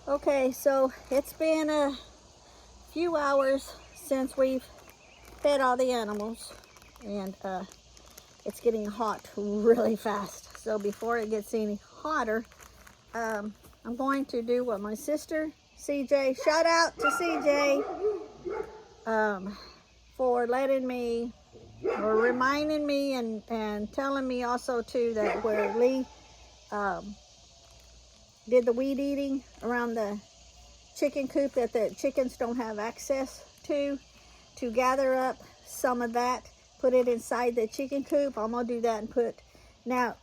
Okay, so it's been a few hours since we've fed all the animals, and it's getting hot really fast. So before it gets any hotter, I'm going to do what my sister CJ, shout out to CJ, for letting me, or reminding me, and telling me also too that where Lee did the weed eating around the chicken coop that the chickens don't have access to gather up some of that, put it inside the chicken coop. I'm gonna do that and put, now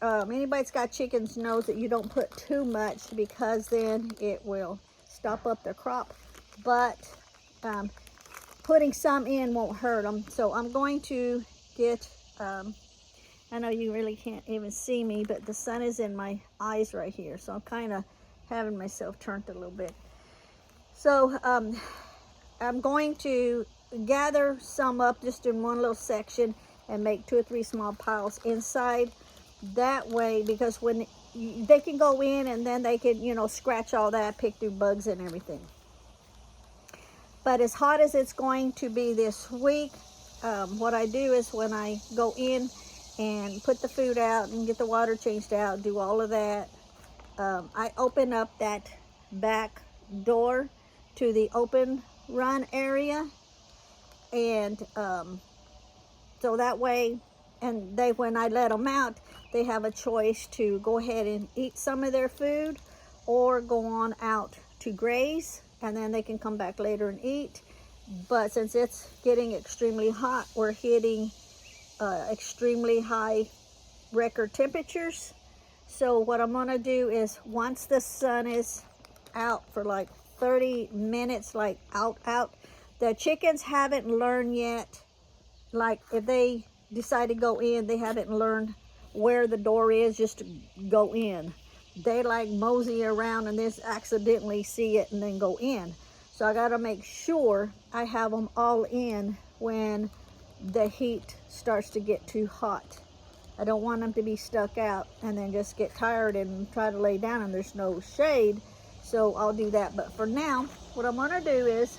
anybody that's got chickens knows that you don't put too much because then it will stop up their crop, but putting some in won't hurt them. So I'm going to get, I know you really can't even see me, but the sun is in my eyes right here, so I'm kind of having myself turned a little bit. So I'm going to gather some up just in one little section and make 2 or 3 small piles inside. That way, because when they can go in and then they can, you know, scratch all that, pick through bugs and everything. But as hot as it's going to be this week, what I do is when I go in and put the food out and get the water changed out, do all of that, I open up that back door to the open run area, and so that way, and they, when I let them out, they have a choice to go ahead and eat some of their food or go on out to graze, and then they can come back later and eat. But since it's getting extremely hot, we're hitting extremely high record temperatures. So what I'm gonna do is, once the sun is out for like 30 minutes, like out, the chickens haven't learned yet, like if they decide to go in, they haven't learned where the door is just to go in. They like mosey around and just accidentally see it and then go in. So I gotta make sure I have them all in when the heat starts to get too hot. I don't want them to be stuck out and then just get tired and try to lay down and there's no shade. So I'll do that. But for now, what I'm gonna do is,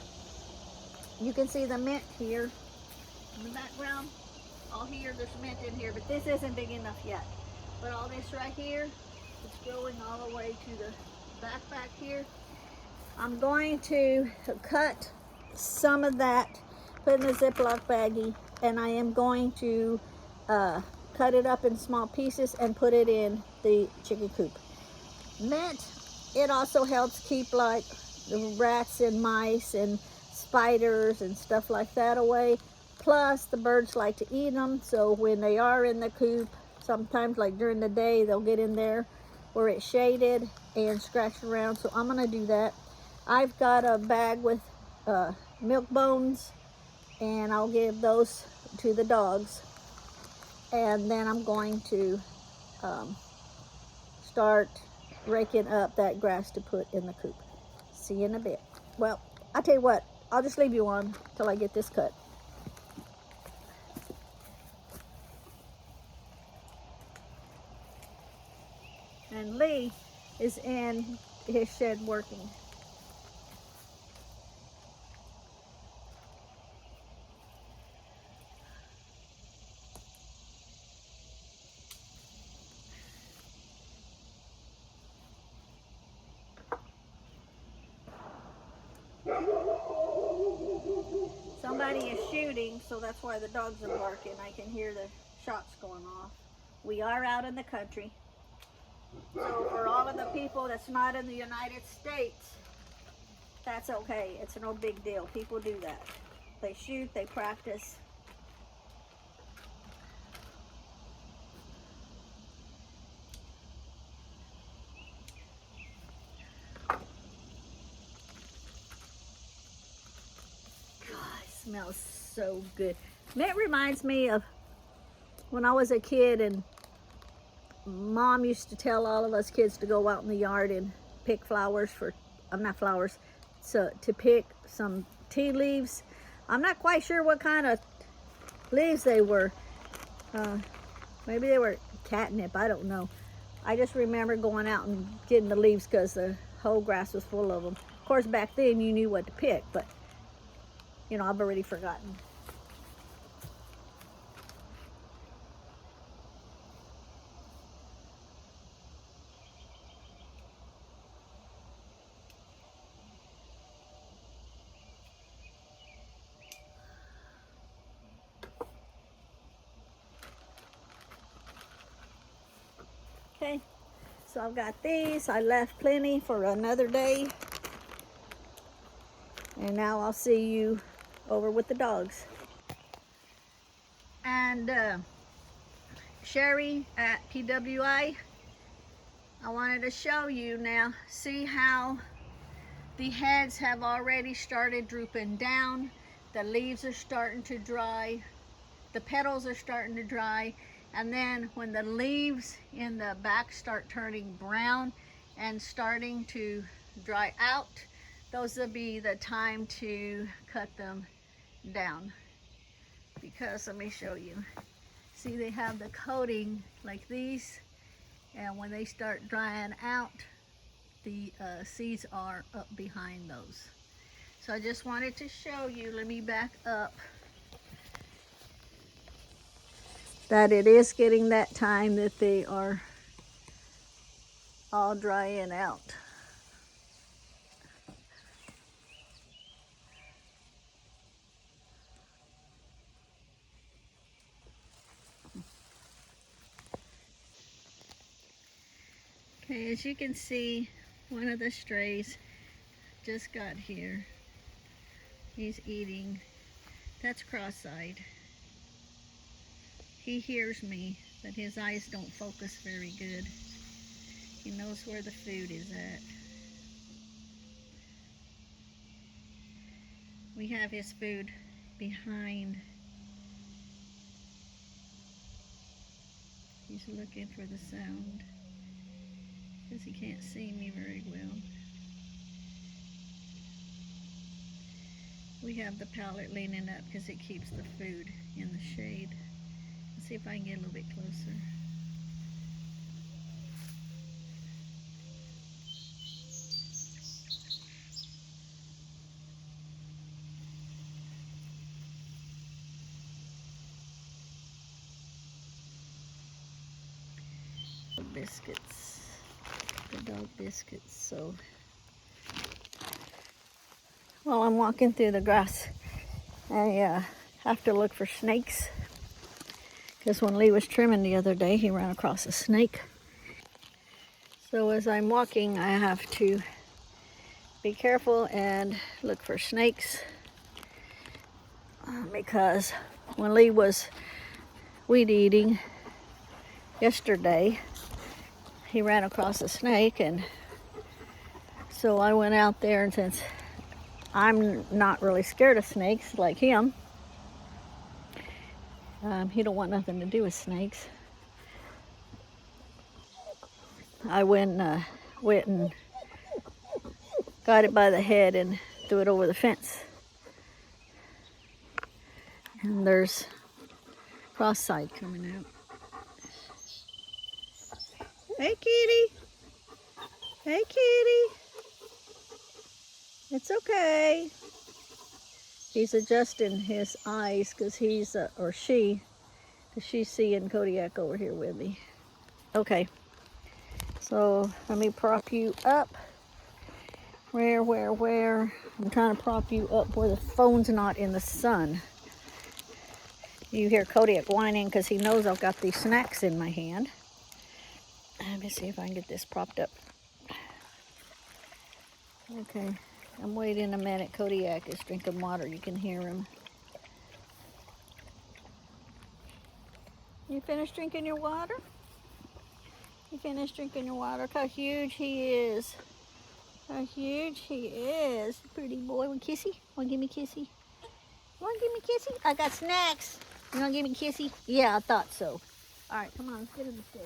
you can see the mint here in the background. All here, there's mint in here, but this isn't big enough yet. But all this right here, it's going all the way to the back here. I'm going to cut some of that, put in a Ziploc baggie, and I am going to cut it up in small pieces and put it in the chicken coop. Mint, it also helps keep like the rats and mice and spiders and stuff like that away. Plus the birds like to eat them, so when they are in the coop, sometimes like during the day, they'll get in there where it's shaded and scratch around. So I'm gonna do that. I've got a bag with milk bones, and I'll give those to the dogs. And then I'm going to start raking up that grass to put in the coop. See you in a bit. Well, I'll tell you what, I'll just leave you on till I get this cut. And Lee is in his shed working. Somebody is shooting, so that's why the dogs are barking. I can hear the shots going off. We are out in the country. So for all of the people that's not in the United States, that's okay. It's no big deal. People do that. They shoot, they practice. God, it smells so good. It reminds me of when I was a kid and Mom used to tell all of us kids to go out in the yard and pick flowers for, not flowers, so to pick some tea leaves. I'm not quite sure what kind of leaves they were. Maybe they were catnip, I don't know. I just remember going out and getting the leaves because the whole grass was full of them. Of course, back then you knew what to pick, but you know, I've already forgotten. Okay, so I've got these. I left plenty for another day. And now I'll see you over with the dogs. And Sherry at PWI, I wanted to show you now. See how the heads have already started drooping down. The leaves are starting to dry. The petals are starting to dry. And then when the leaves in the back start turning brown and starting to dry out, those will be the time to cut them down. Because let me show you. See, they have the coating like these, and when they start drying out, the seeds are up behind those. So I just wanted to show you, let me back up, that it is getting that time that they are all drying out. Okay, as you can see, one of the strays just got here. He's eating. That's cross-eyed. He hears me, but his eyes don't focus very good. He knows where the food is at. We have his food behind. He's looking for the sound because he can't see me very well. We have the pallet leaning up because it keeps the food in the shade. Let's see if I can get a little bit closer. Biscuits, the dog biscuits. So while I'm walking through the grass, I have to look for snakes, because when Lee was trimming the other day, he ran across a snake. So as I'm walking, I have to be careful and look for snakes, because when Lee was weed eating yesterday, he ran across a snake, and so I went out there, and since I'm not really scared of snakes like him, he don't want nothing to do with snakes. I went and got it by the head and threw it over the fence. And there's cross-side coming out. Hey, kitty. Hey, kitty. It's okay. He's adjusting his eyes because he's, or she, because she's seeing Kodiak over here with me. Okay. So let me prop you up. Where? I'm trying to prop you up where the phone's not in the sun. You hear Kodiak whining because he knows I've got these snacks in my hand. Let me see if I can get this propped up. Okay, I'm waiting a minute. Kodiak is drinking water. You can hear him. You finished drinking your water? You finished drinking your water? Look how huge he is. How huge he is. Pretty boy. Want kissy? Want to give me kissy? Want to give me kissy? I got snacks. You want to give me kissy? Yeah, I thought so. All right, come on. Let's get in the shade.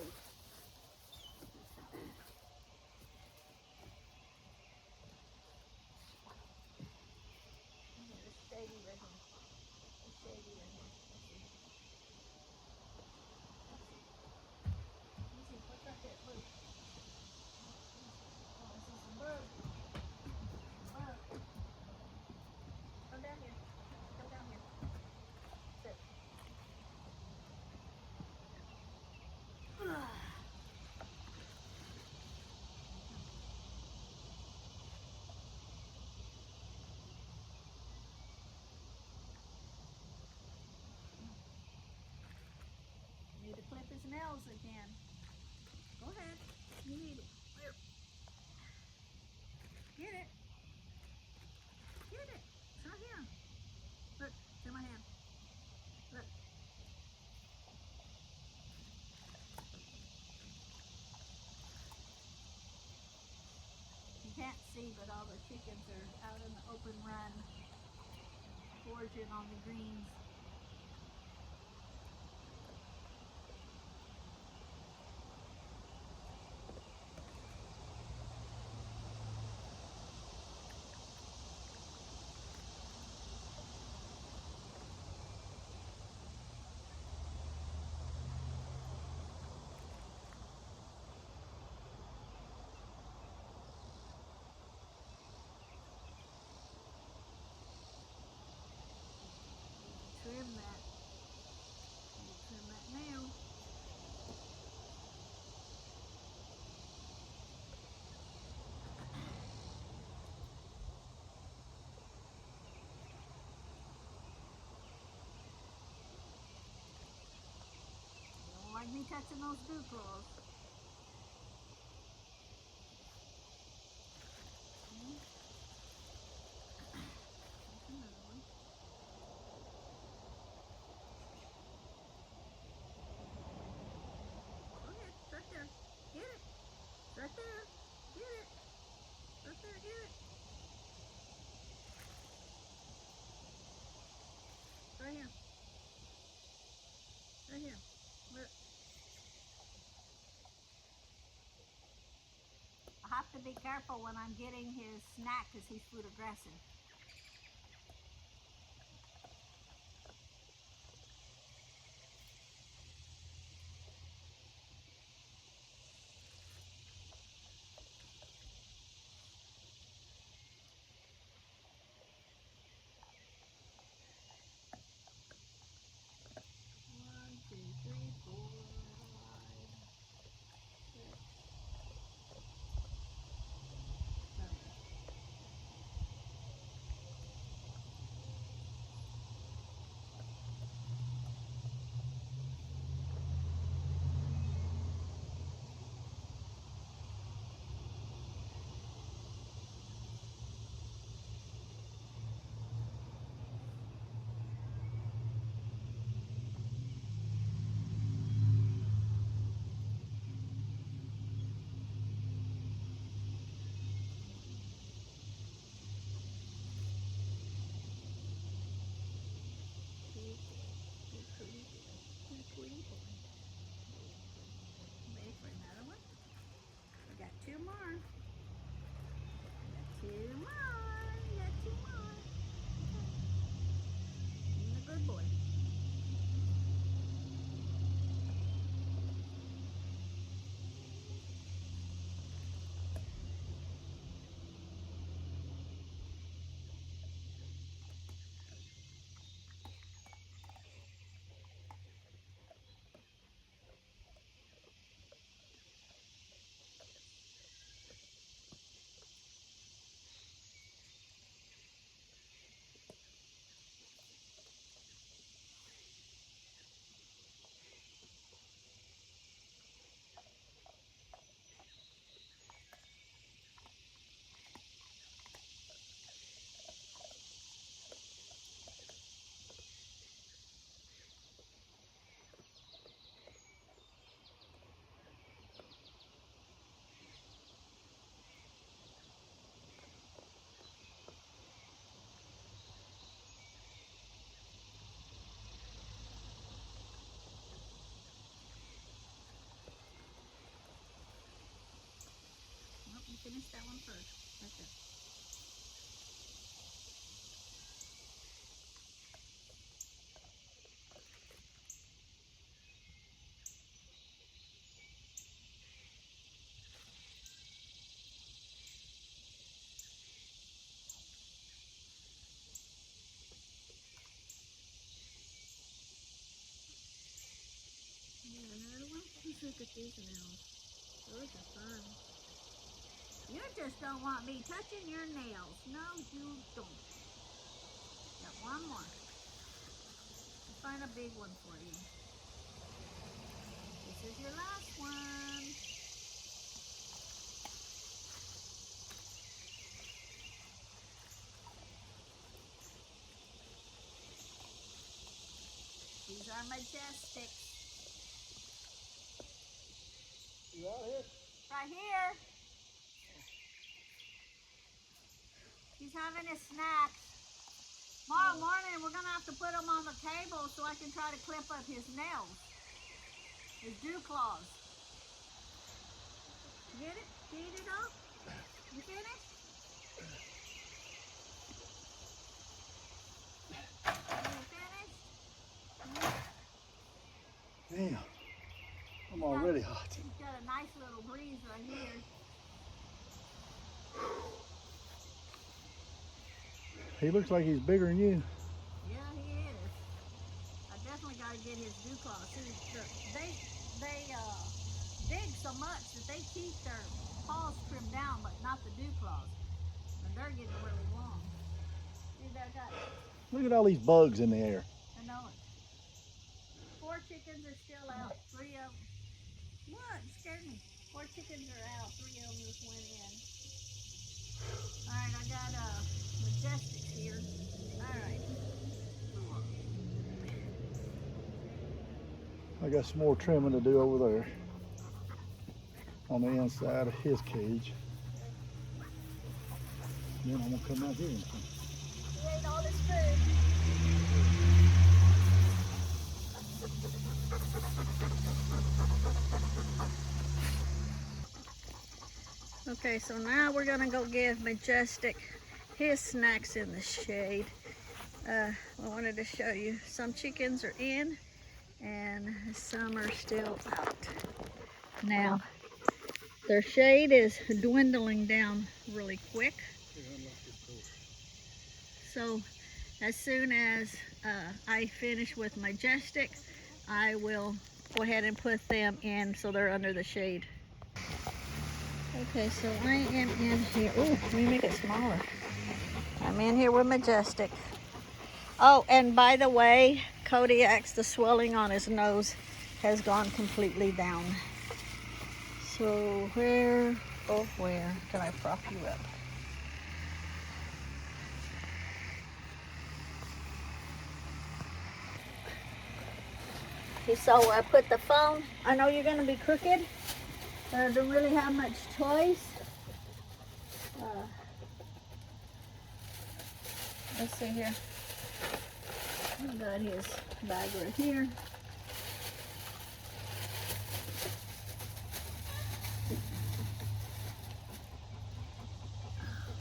his nails again. Go ahead. You need it. Here. Get it. Get it. It's right here. Look, it's in my hand. Look. You can't see, but all the chickens are out in the open run, foraging on the greens. Trim that. Trim that nail. You don't like me touching those dew claws. Right there. Get it. Right there. Get it. Right there. Get it. Right here. Right here. Look. I have to be careful when I'm getting his snack because he's food aggressive. One, two, three, 4, 5, 6, 7. Pretty boy. Wait for another one. We got 2 more. We got 2 more. We got 2 more. Okay. Being a good boy. Nope, you finish that one first. Right there. Another one? Let's look at these nails. Those are fun. You just don't want me touching your nails. No, you don't. Got one more. I'll find a big one for you. is your last one. These are Majestics. You out here? Right here. He's having his snacks. Tomorrow morning we're gonna have to put him on the table so I can try to clip up his nails. His dew claws. Get it? Did you eat it all? You finished? You finished? Damn. I'm already hot. He's got a nice little breeze right here. He looks like he's bigger than you. Yeah, he is. I definitely got to get his dew claws. See, they dig so much that they keep their paws trimmed down, but not the dew claws. And they're getting really long. See that guy? Look at all these bugs in the air. I know it. 4 chickens are still out. 3 of them. What? It scared me. 4 chickens are out. 3 of them just went in. All right, I got Majestics here. All right. I got some more trimming to do over there on the inside of his cage. Then I'm gonna come out here and come. He ate all his food. Okay, so now we're gonna go give Majestic his snacks in the shade. I wanted to show you some chickens are in and some are still out. Now, their shade is dwindling down really quick. So as soon as I finish with Majestic, I will go ahead and put them in so they're under the shade. Okay, so I am in here. Oh, let me make it smaller. I'm in here with Majestic. Oh, and by the way, Kodiak's, the swelling on his nose has gone completely down. So where can I prop you up? So I put the phone. I know you're going to be crooked. I don't really have much choice. Let's see here. I've got his bag right here.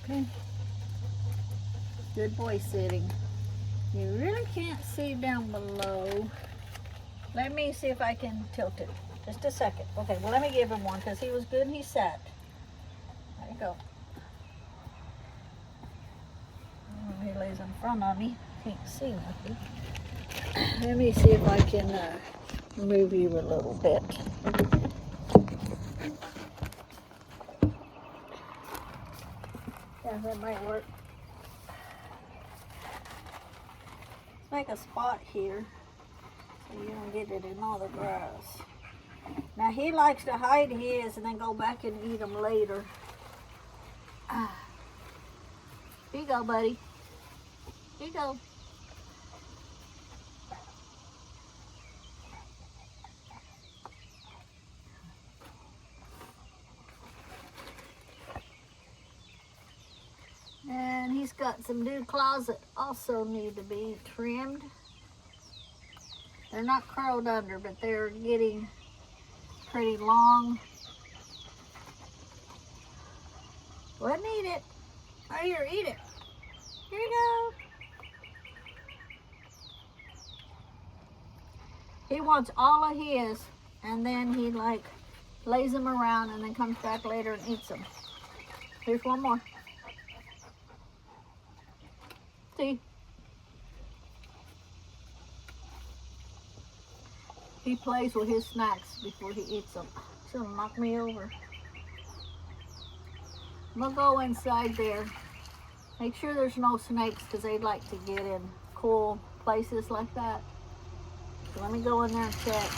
Okay. Good boy sitting. You really can't see down below. Let me see if I can tilt it. Just a second. Okay, well let me give him one because he was good and he sat. There you go. Oh, he lays in front of me. Can't see nothing. Let me see if I can move you a little bit. Yeah, that might work. Let's make a spot here so you don't get it in all the grass. Now he likes to hide his and then go back and eat them later. Here you go, buddy. Here you go. And he's got some dew claws that also need to be trimmed. They're not curled under, but they're getting pretty long. Well, eat it. Right here, eat it. Here you go. He wants all of his, and then he like lays them around and then comes back later and eats them. Here's one more. See? He plays with his snacks before he eats them. He's gonna knock me over. We'll go inside there. Make sure there's no snakes because they like to get in cool places like that. So let me go in there and check.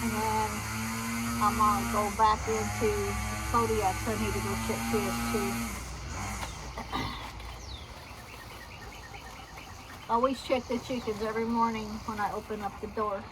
And then I'm gonna go back into Kodiak, so I need to go check his too. Always check the chickens every morning when I open up the door.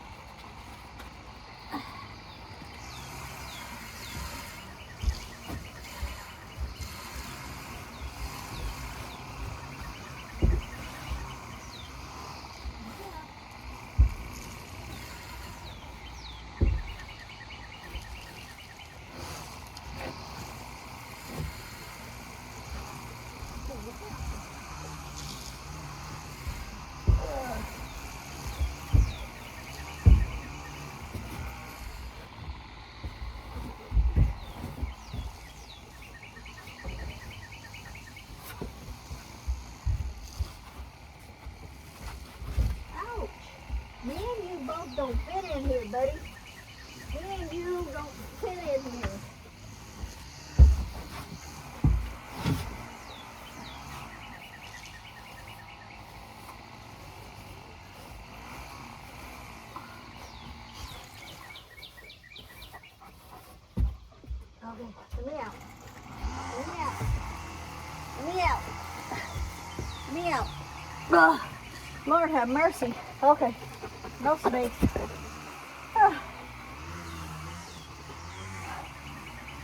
Me and you both don't fit in here, buddy. Me and you don't fit in here. Okay, let me out. Let me out. Let me out. Let me out. Ugh. Lord have mercy. Okay. No snakes.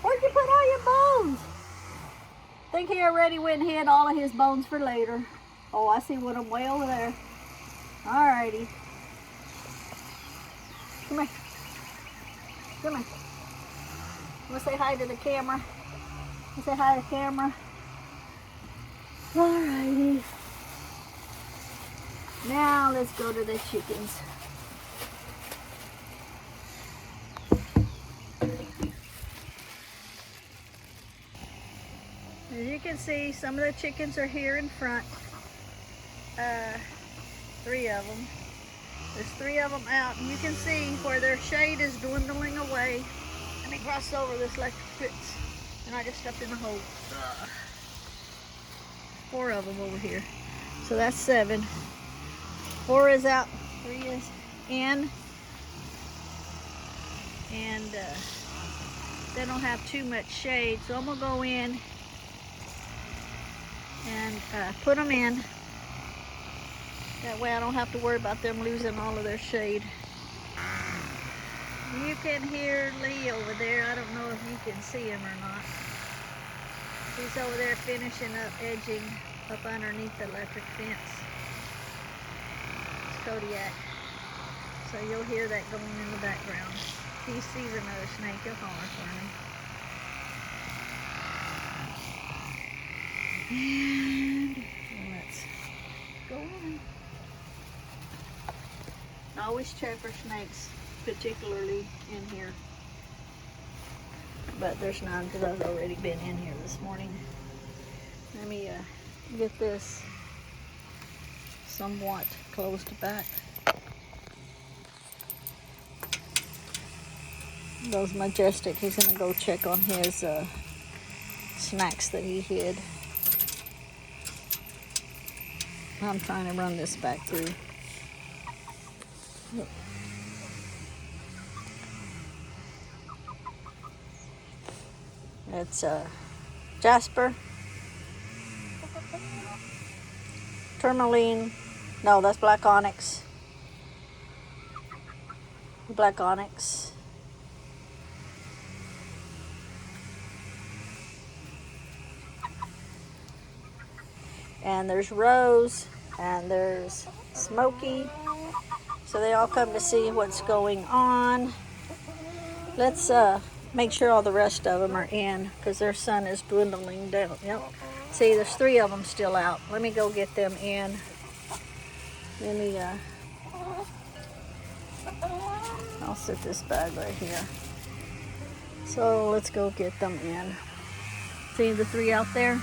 Where'd you put all your bones? Think he already went and hid all of his bones for later. Oh, I see one of them way over there. Alrighty. Come here. Come here. I'm gonna say hi to the camera. Say hi to the camera. Alrighty. Now let's go to the chickens. As you can see, some of the chickens are here in front. 3 of them. There's 3 of them out, and you can see where their shade is dwindling away. Let me cross over this electric fence, and I just stepped in a hole. 4 of them over here. So that's 7. 4 is out, 3 is in, and they don't have too much shade, so I'm gonna go in and put them in. That way I don't have to worry about them losing all of their shade. You can hear Lee over there. I don't know if you can see him or not. He's over there finishing up edging up underneath the electric fence. Kodiak. So you'll hear that going in the background. If he sees another snake, he'll holler for him. And let's go on. I always check for snakes, particularly in here. But there's none because I've already been in here this morning. Let me get this somewhat closed back. Those Majestic, he's gonna go check on his snacks that he hid. I'm trying to run this back through. It's Jasper, Tourmaline, no, that's Black Onyx. Black Onyx. And there's Rose, and there's Smokey. So they all come to see what's going on. Let's make sure all the rest of them are in, because their sun is dwindling down. Yep. See, there's 3 of them still out. Let me go get them in. Let me, I'll set this bag right here. So let's go get them in. See the 3 out there?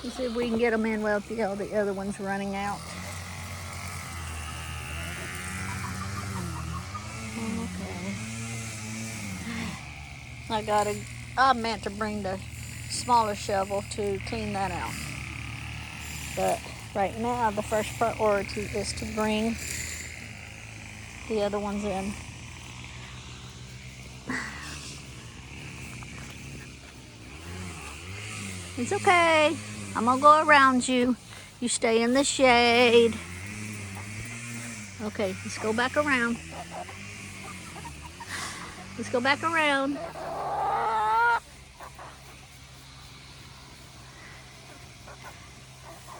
Let's see if we can get them in while the other one's running out. Okay. I meant to bring the smaller shovel to clean that out. But right now, the first priority is to bring the other ones in. It's okay. I'm gonna go around you. You stay in the shade. Okay, let's go back around. Let's go back around.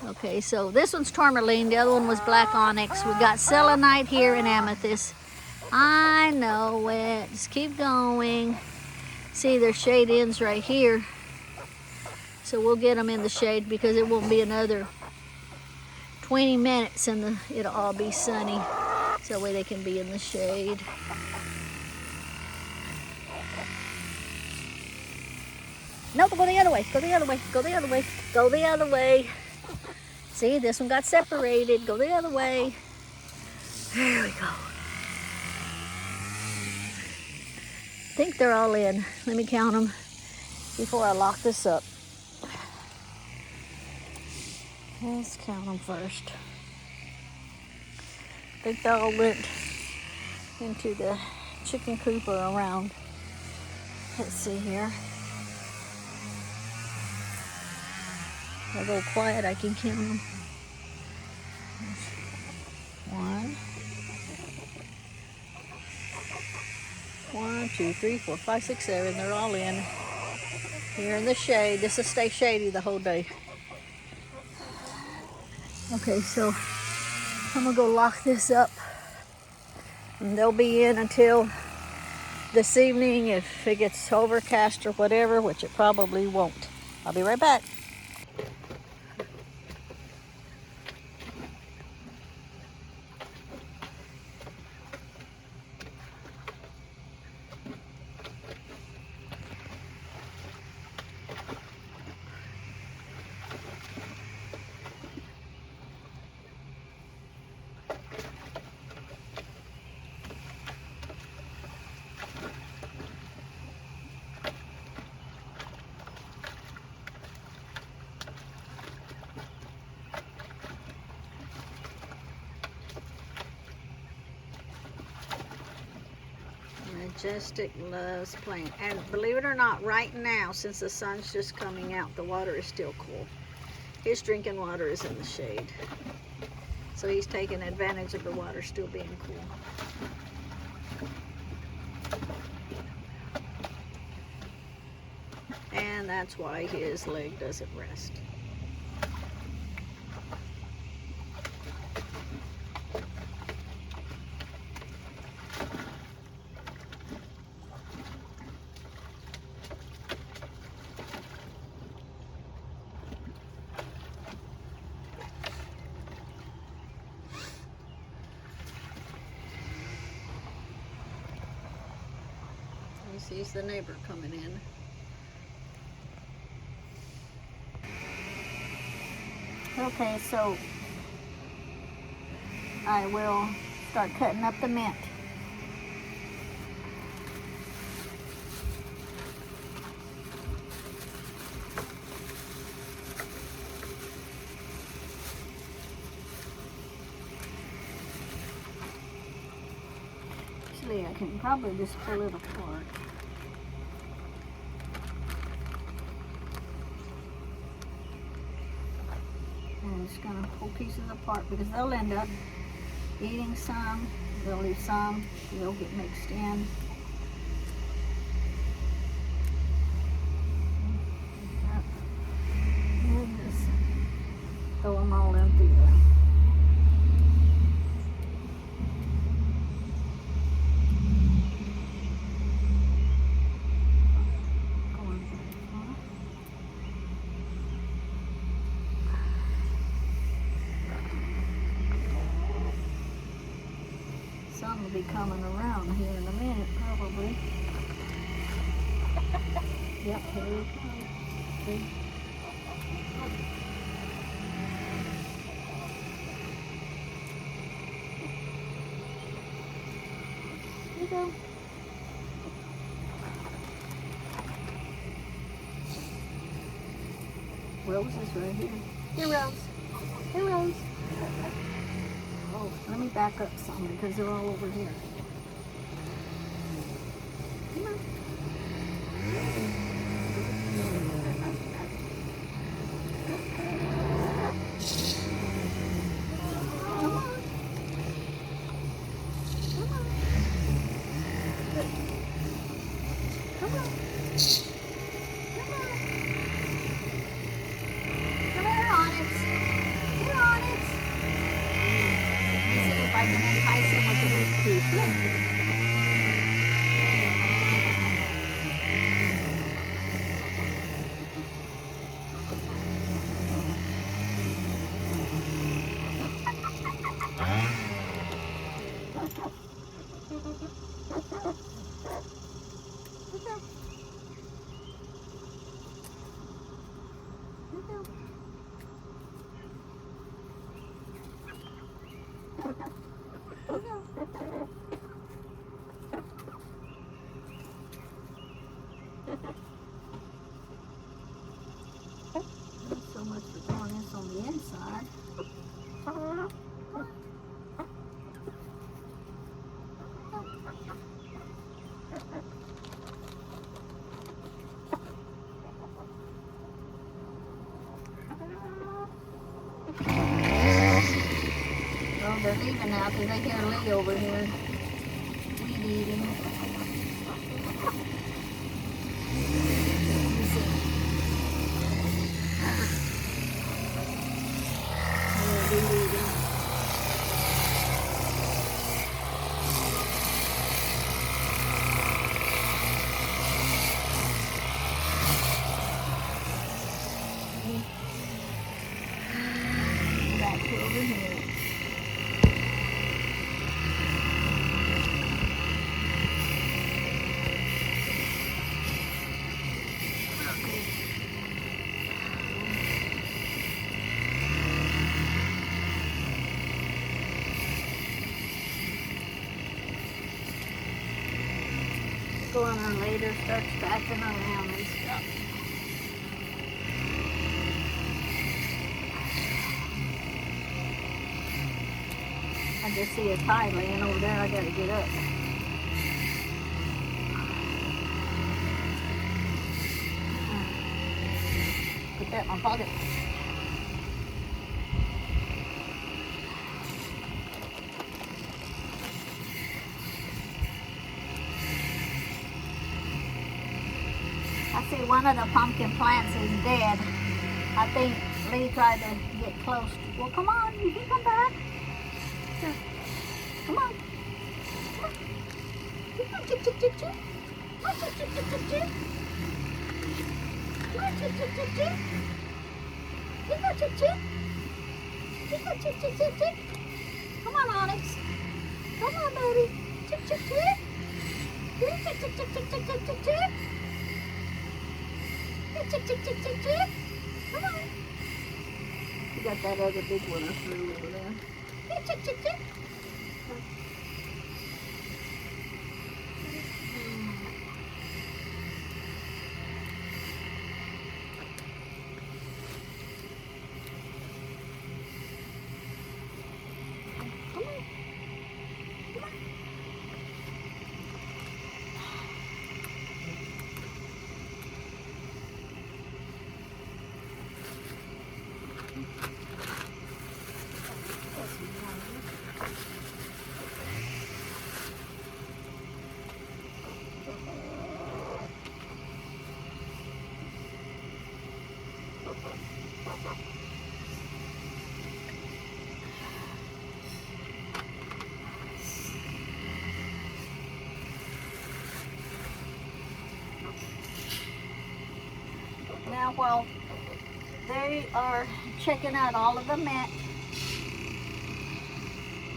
Okay, so this one's tourmaline. The other one was black onyx. We got selenite here and amethyst. I know it. Just keep going. See, their shade ends right here. So we'll get them in the shade because it won't be another 20 minutes and it'll all be sunny. So that way they can be in the shade. Nope, go the other way. Go the other way. Go the other way. Go the other way. See, this one got separated. Go the other way. There we go. I think they're all in. Let me count them before I lock this up. Let's count them first. I think they all went into the chicken coop or around. Let's see here. I'll go quiet, I can count them. 1, 2, 3, 4, 5, 6, 7. They're all in. Here in the shade. This will stay shady the whole day. Okay, so I'm gonna go lock this up. And they'll be in until this evening if it gets overcast or whatever, which it probably won't. I'll be right back. Majestic loves playing, and believe it or not, right now, since the sun's just coming out, the water is still cool. His drinking water is in the shade, so he's taking advantage of the water still being cool. And that's why his leg doesn't rest. He sees the neighbor coming in. Okay, so I will start cutting up the mint. Actually, I can probably just pull it apart. I'm just going to pull pieces apart because they'll end up eating some, they'll leave some, they'll get mixed in. And just throw them all in through there. Some will be coming around here in a minute, probably. Yep, here we go. See? Here we go. Rose is right here. Here, Rose. Here, Rose. Oh, let me me back up some because they're all over here. Come on. So much for throwing this on the inside. Well, they're leaving now because they hear Lee over here weed eating. Back to over here. Go on her later, start scratching around and stuff. I just see a tie laying over there. I gotta get up. Put that in my pocket. I see one of the pumpkin plants is dead. I think Lee tried to get close. Well, come on, you can come back. Here. Come on. Come on. Come on, chip, chip, chip, chip. Come on, chip, chip, chip, chip, chip. Come on, chip, chip, chip, chip. Come on, chip, chip. Come on, chip, chip, chip, chip. Come on, Onyx. Come on, baby. Chip, chip, chip. Chip, chip, chip, chip, chip, chip, chip, chip, chip. Chip, chip, chip, chip, chip. Come on. You got that other big one I threw over there. Chip, chip, chip. Now, while they are checking out all of the mint,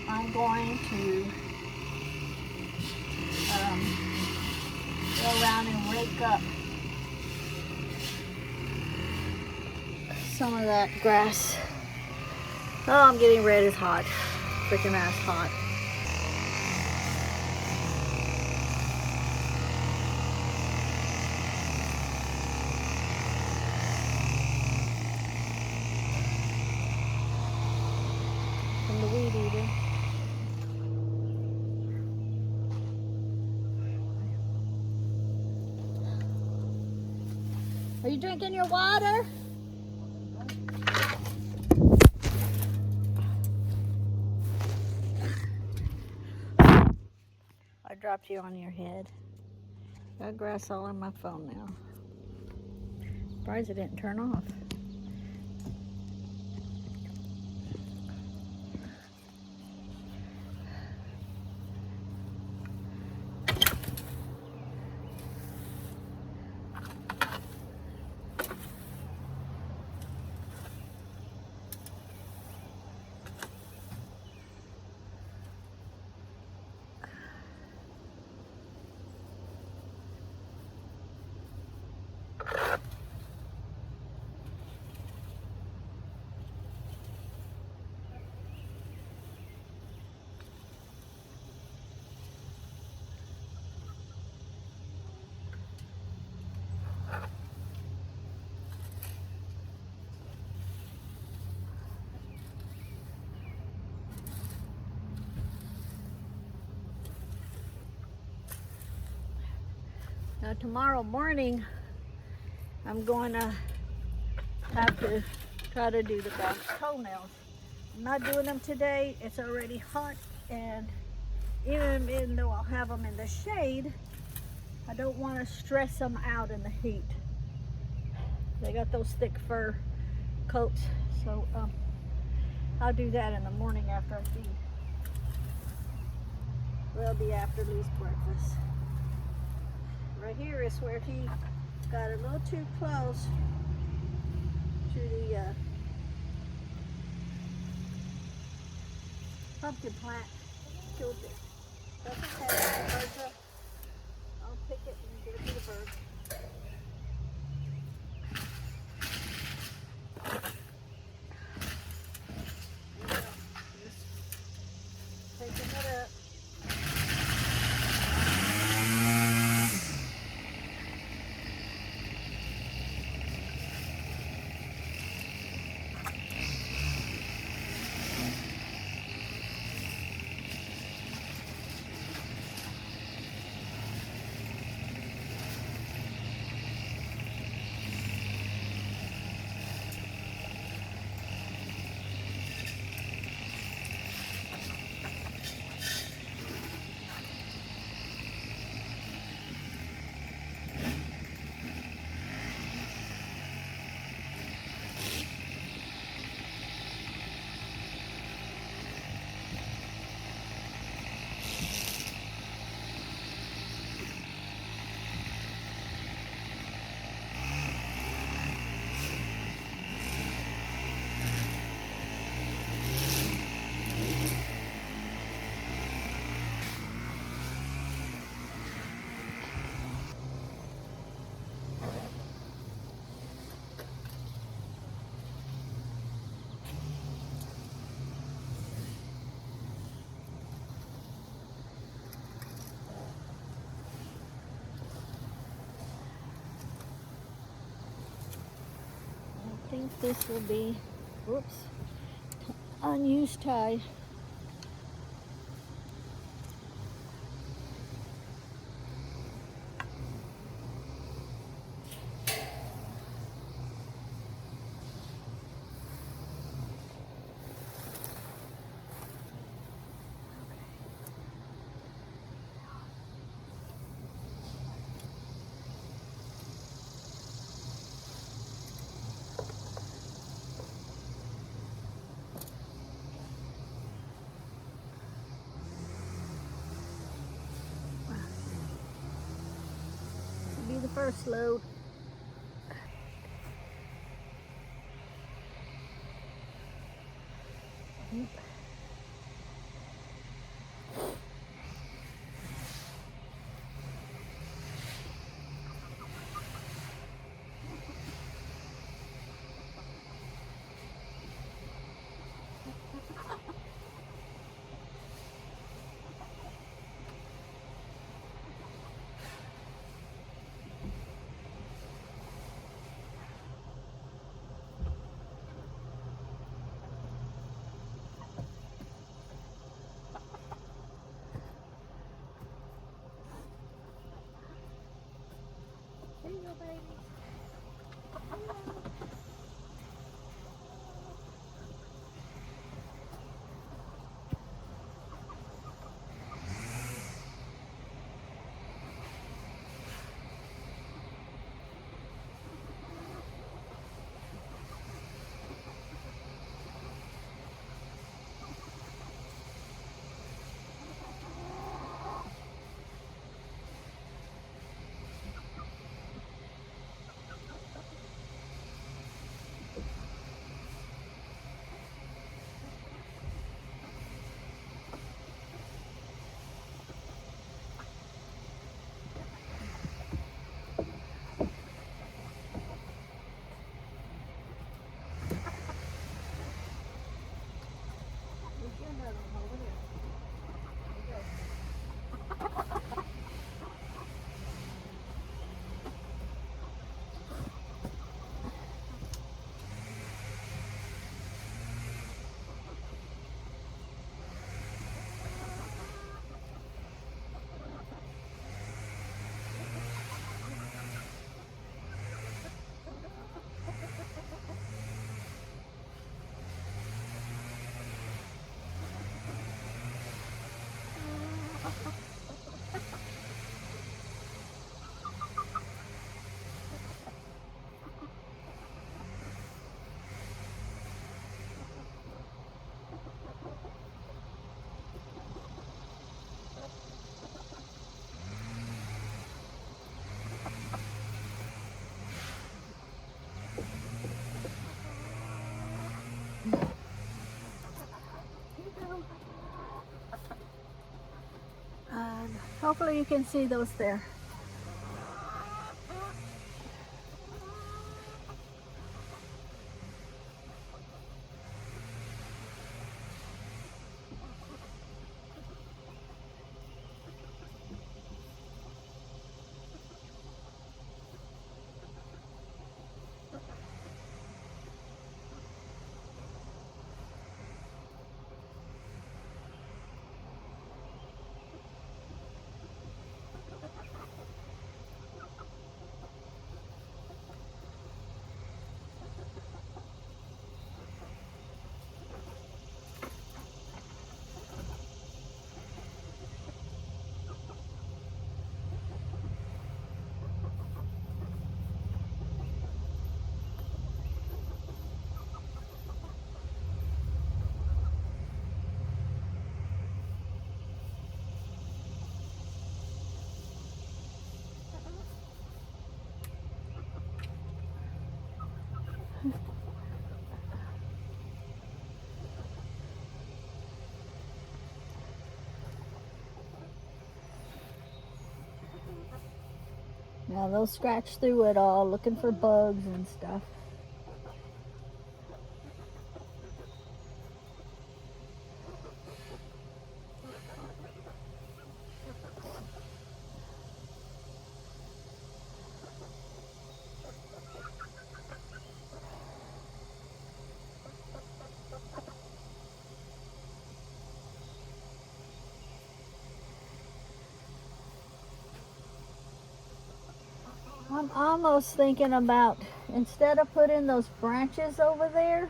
I'm going to go around and rake up some of that grass. Oh, I'm getting red. It's hot. Freaking ass hot. From the weed eater. you drinking your water? I dropped you on your head. Got grass all on my phone now. Surprised it didn't turn off. Now tomorrow morning, I'm going to have to try to do the dog's toenails. I'm not doing them today. It's already hot, and even though I'll have them in the shade, I don't want to stress them out in the heat. They got those thick fur coats, so I'll do that in the morning after I feed. Well, be after Lee's breakfast. Right here is where he got a little too close to the pumpkin plant. Killed it. That's okay. The birds up. I'll pick it and give it to the birds. Just taking it up. I think this will be, whoops, unused tie. Be the first load. Hopefully you can see those there. Now they'll scratch through it all looking for bugs and stuff. I'm almost thinking about, instead of putting those branches over there,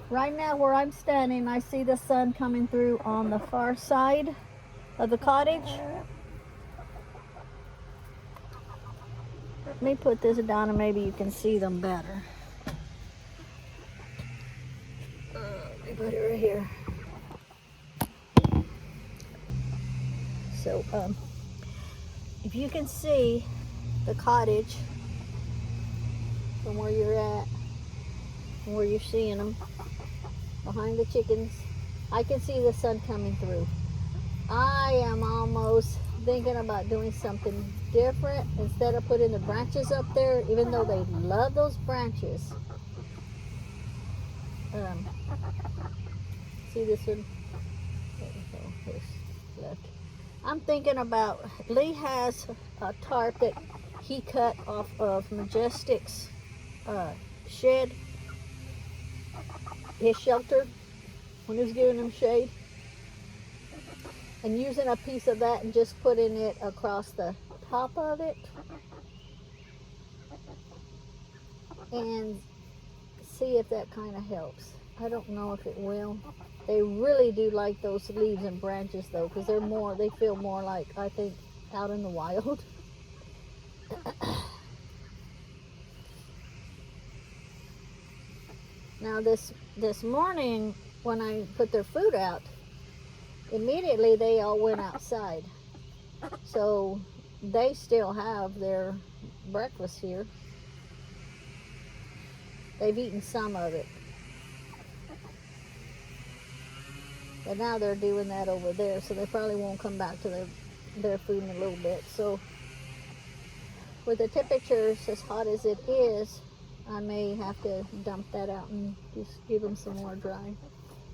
right now where I'm standing, I see the sun coming through on the far side of the cottage. Let me put this down and maybe you can see them better. Let me put it right here. So, if you can see the cottage from where you're at, and where you're seeing them, behind the chickens, I can see the sun coming through. I am almost thinking about doing something different. Instead of putting the branches up there, even though they love those branches. See this one? Oh, here's left. I'm thinking about, Lee has a tarp that he cut off of Majestic's shed, his shelter, when he was giving him shade. And using a piece of that and just putting it across the top of it. And see if that kind of helps. I don't know if it will. They really do like those leaves and branches though, because they feel more like, I think, out in the wild. Now this morning when I put their food out, immediately they all went outside. So they still have their breakfast here. They've eaten some of it. But now they're doing that over there, so they probably won't come back to their food in a little bit. So with the temperatures as hot as it is, I may have to dump that out and just give them some more dry.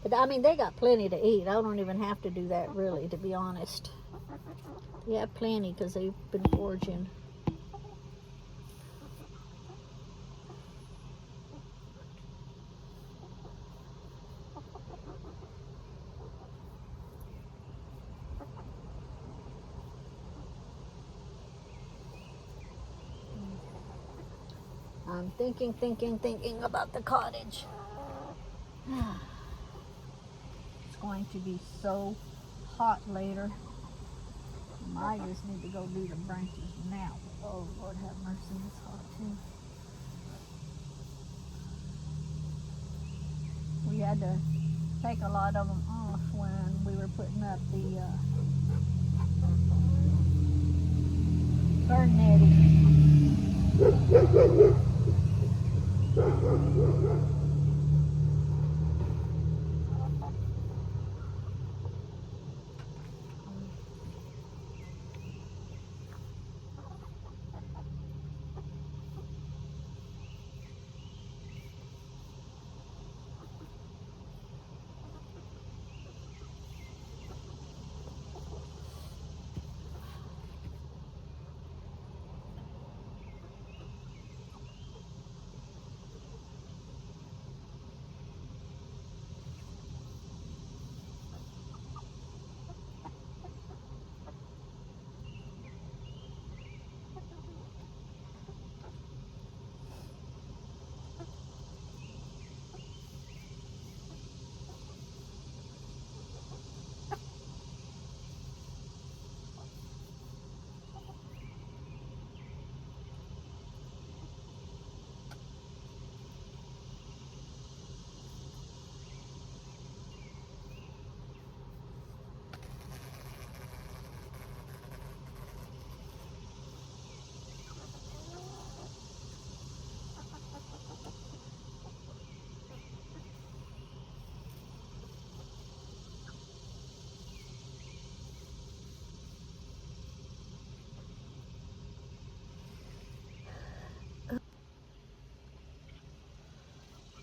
But I mean, they got plenty to eat. I don't even have to do that really, to be honest. They have plenty because they've been foraging. I'm thinking about the cottage. It's going to be so hot later. I just need to go do the branches now. Oh, Lord have mercy, it's hot too. We had to take a lot of them off when we were putting up the bird netting.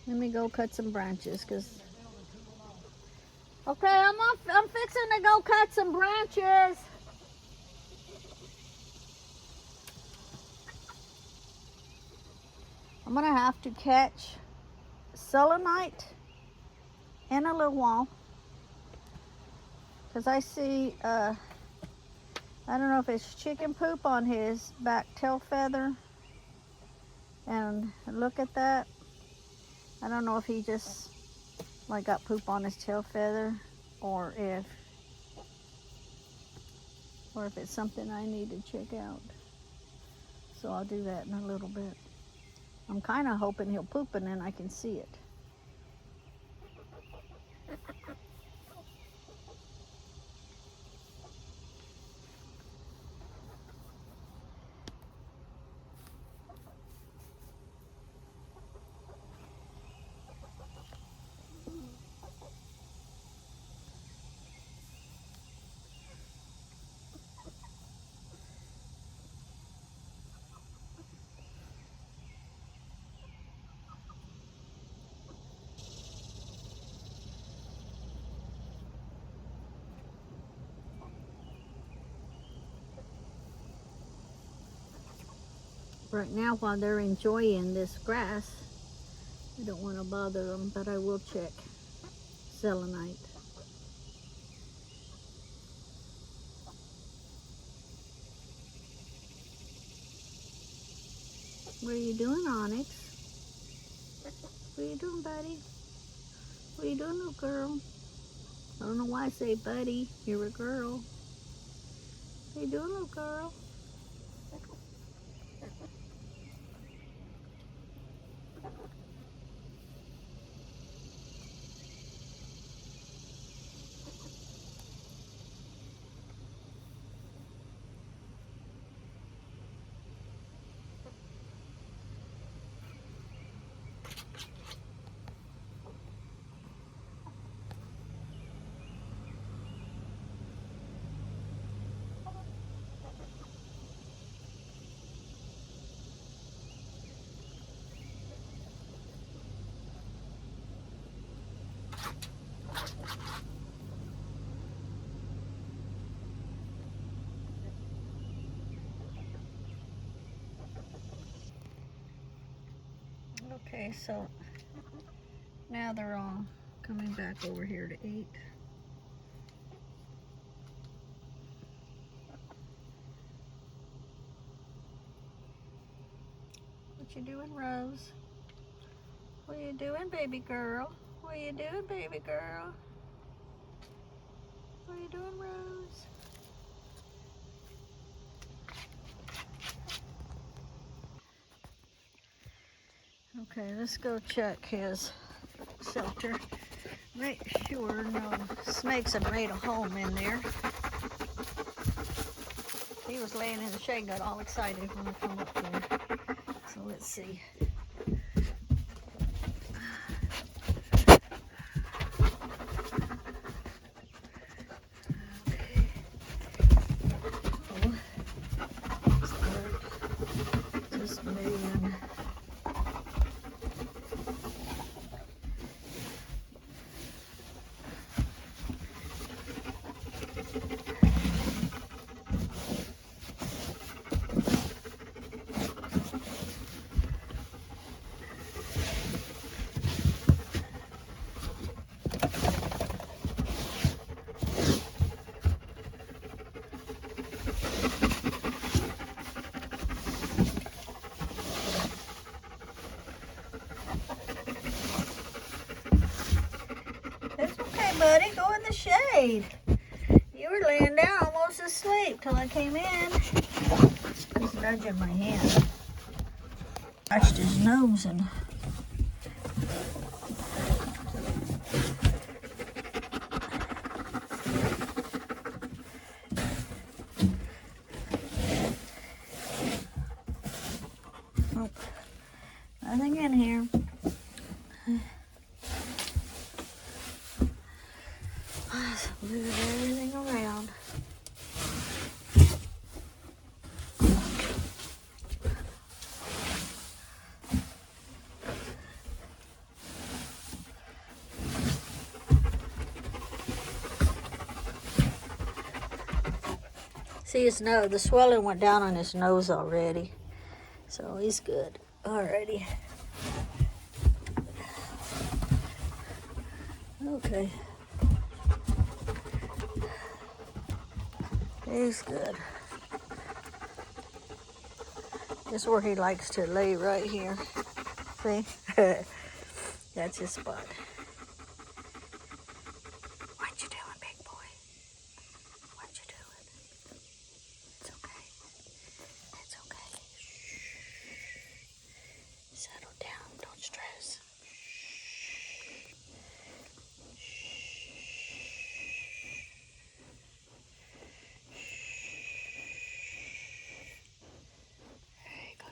Let me go cut some branches, cause. Okay, I'm fixing to go cut some branches. I'm gonna have to catch selenite in a little while, cause I see I don't know if it's chicken poop on his back tail feather, and look at that. I don't know if he just like got poop on his tail feather, or if it's something I need to check out. So I'll do that in a little bit. I'm kind of hoping he'll poop and then I can see it. Right now, while they're enjoying this grass, I don't want to bother them, but I will check selenite. What are you doing, Onyx? What are you doing, buddy? What are you doing, little girl? I don't know why I say buddy. You're a girl. What are you doing, little girl? Okay, so now they're all coming back over here to eat. What you doing, Rose? What are you doing, baby girl? What are you doing, baby girl? What are you doing, Rose? Okay, let's go check his shelter. Make sure no snakes have made a home in there. He was laying in the shade, got all excited when I come up here. So let's see. Just moving. It's okay, buddy. Go in the shade. You were laying down almost asleep till I came in. He's nudging my hand. Touched his nose and... Oh, nothing in here. Move everything around. See his nose, the swelling went down on his nose already. So he's good. Alrighty. Okay. He's good. This is where he likes to lay right here. See? That's his spot. What you doing, big boy? What you doing? It's okay. It's okay. Settle down. Don't stress.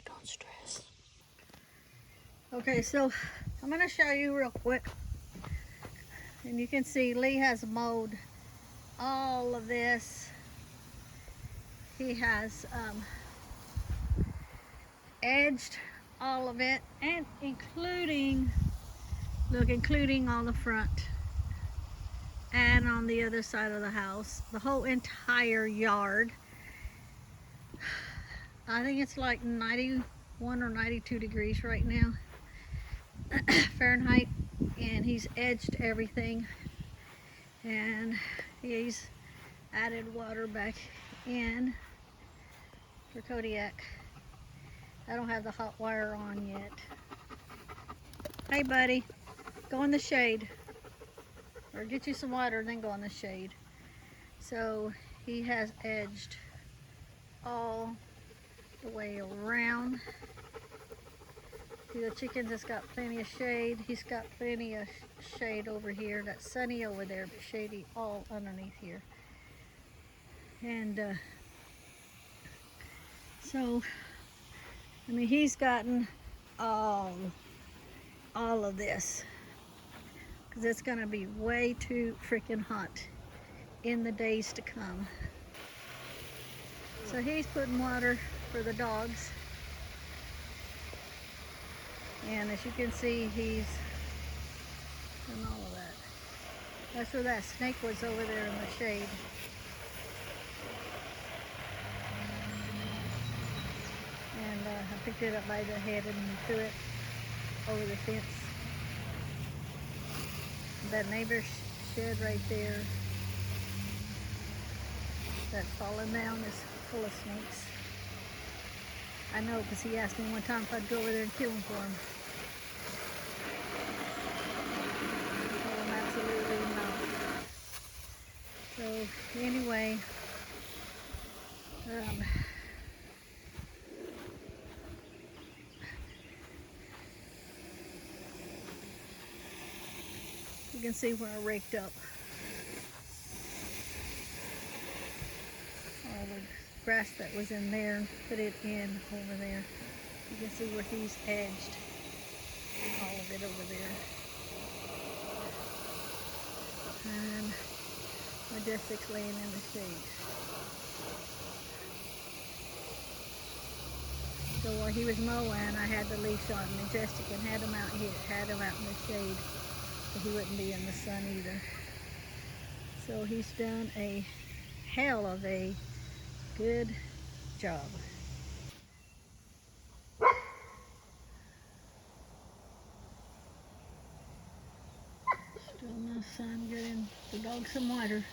Don't stress. Okay, so I'm going to show you real quick. And you can see Lee has mowed all of this. He has edged all of it, and including on the front and on the other side of the house, the whole entire yard. I think it's like 91 or 92 degrees right now, Fahrenheit, and he's edged everything, and he's added water back in for Kodiak. I don't have the hot wire on yet. Hey buddy, go in the shade, or get you some water and then go in the shade. So he has edged all the way around. See, the chickens has got plenty of shade. He's got plenty of shade over here. That's sunny over there, but shady all underneath here. And so, I mean, he's gotten all of this, because it's going to be way too freaking hot in the days to come. So he's putting water for the dogs, and as you can see, he's doing all of that. That's where that snake was, over there in the shade. And I picked it up by the head and threw it over the fence. That neighbor's shed right there that's fallen down is full of snakes. I know, because he asked me one time if I'd go over there and kill them for him. I told him absolutely not. So You can see where I raked up all the grass that was in there and put it in over there. You can see where he's edged all of it over there. And Majestic's laying in the shade. So while he was mowing, I had the leash on Majestic and had him out here, had him out in the shade, so he wouldn't be in the sun either. So he's done a hell of a good job. Still no sun getting the dog some water.